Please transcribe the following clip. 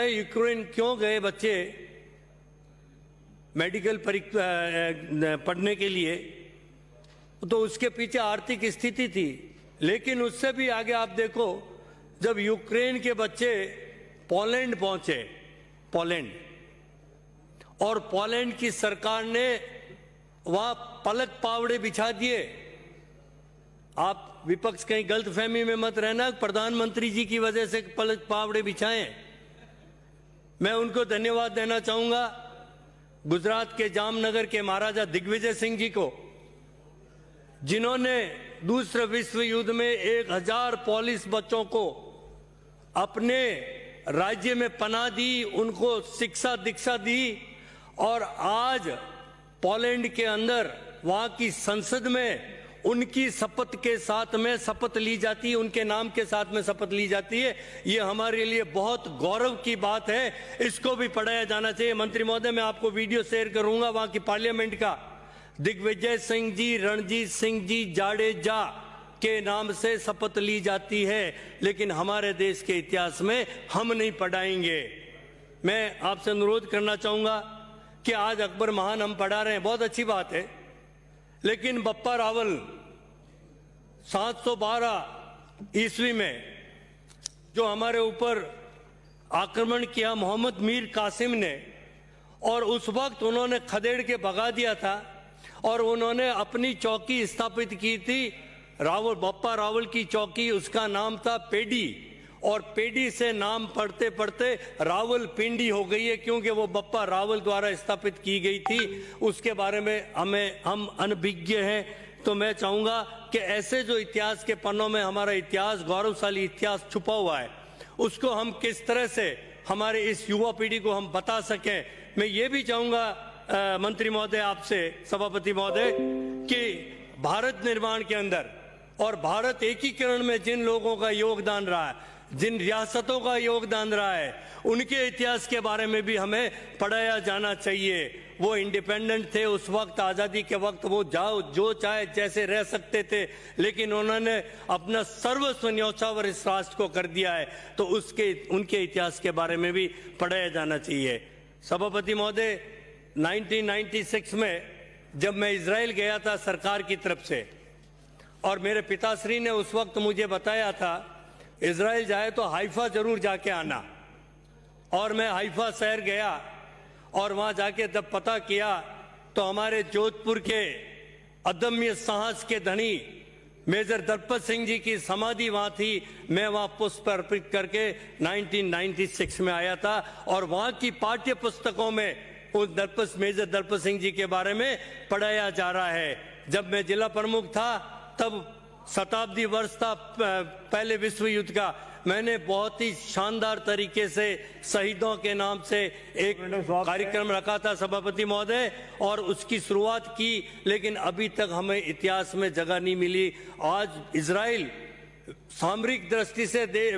Ukraine क्यों गए बच्चे मेडिकल पढ़ने के लिए, तो उसके पीछे आर्थिक स्थिति थी। लेकिन उससे भी आगे आप देखो, जब यूक्रेन के बच्चे पोलैंड पहुंचे, पोलैंड, और पोलैंड की सरकार ने वहां पलक पावड़े बिछा दिए। आप विपक्ष कहीं गलतफहमी में मत रहना, प्रधानमंत्री जी की वजह से पलक पावड़े बिछाएं। मैं उनको धन्यवाद देना चाहूंगा, गुजरात के जामनगर के महाराजा दिग्विजय सिंह जी को, जिन्होंने दूसरे विश्व युद्ध में 1000 पोलिश बच्चों को अपने राज्य में पनाह दी, उनको शिक्षा दीक्षा दी, और आज पोलैंड के अंदर वहां की संसद में उनकी शपथ के साथ में शपथ ली जाती है, उनके नाम के साथ में शपथ ली जाती है। ये हमारे लिए बहुत गौरव की बात है, इसको भी पढ़ाया जाना चाहिए। मंत्री महोदय, मैं आपको वीडियो शेयर करूंगा वहां की पार्लियामेंट का। दिग्विजय सिंह जी, रणजीत सिंह जी जाडेजा के नाम से शपथ ली जाती है, लेकिन हमारे देश के इतिहास में हम नहीं पढ़ाएंगे। मैं आपसे अनुरोध करना चाहूंगा कि आज अकबर महान हम पढ़ा रहे हैं, बहुत अच्छी बात है, लेकिन बप्पा रावल 712 ईस्वी में जो हमारे ऊपर आक्रमण किया मोहम्मद मीर कासिम ने, और उस वक्त उन्होंने खदेड़ के भगा दिया था, और उन्होंने अपनी चौकी स्थापित की थी, रावल, बप्पा रावल की चौकी, उसका नाम था पेडी, और पेडी से नाम पढ़ते पढ़ते रावल पिंडी हो गई है, क्योंकि वो बप्पा रावल द्वारा स्थापित की गई थी। उसके बारे में हम अनभिज्ञ हैं। तो मैं चाहूंगा कि ऐसे जो इतिहास के पन्नों में हमारा इतिहास, गौरवशाली इतिहास छुपा हुआ है, उसको हम किस तरह से हमारे इस युवा पीढ़ी को हम बता सकें। मैं ये भी चाहूंगा मंत्री महोदय, आपसे, सभापति महोदय, कि भारत निर्माण के अंदर और भारत एकीकरण में जिन लोगों का योगदान रहा है, जिन रियासतों का योगदान रहा है, उनके इतिहास के बारे में भी हमें पढ़ाया जाना चाहिए। वो इंडिपेंडेंट थे उस वक्त, आज़ादी के वक्त, वो जो चाहे जैसे रह सकते थे, लेकिन उन्होंने अपना सर्वस्व न्यौछावर इस राष्ट्र को कर दिया है, तो उनके इतिहास के बारे में भी पढ़ाया जाना चाहिए। सभापति महोदय, 1996 में जब मैं इजराइल गया था सरकार की तरफ से, और मेरे पिताश्री ने उस वक्त मुझे बताया था, इजराइल जाए तो हाइफा जरूर जाके आना, और मैं हाइफा शहर गया, और वहां जाके जब पता किया तो हमारे जोधपुर के अदम्य साहस के धनी मेजर दलपत सिंह जी की समाधि वहां थी। मैं वहां पुष्प अर्पित करके 1996 में आया था, और वहां की पाठ्य पुस्तकों में उस मेजर दलपत सिंह जी के बारे में पढ़ाया जा रहा है। जब मैं जिला प्रमुख था, तब शताब्दी वर्ष था पहले विश्व युद्ध का, मैंने बहुत ही शानदार तरीके से शहीदों के नाम से एक कार्यक्रम रखा था सभापति महोदय, और उसकी शुरुआत की, लेकिन अभी तक हमें इतिहास में जगह नहीं मिली। आज इजराइल सामरिक दृष्टि से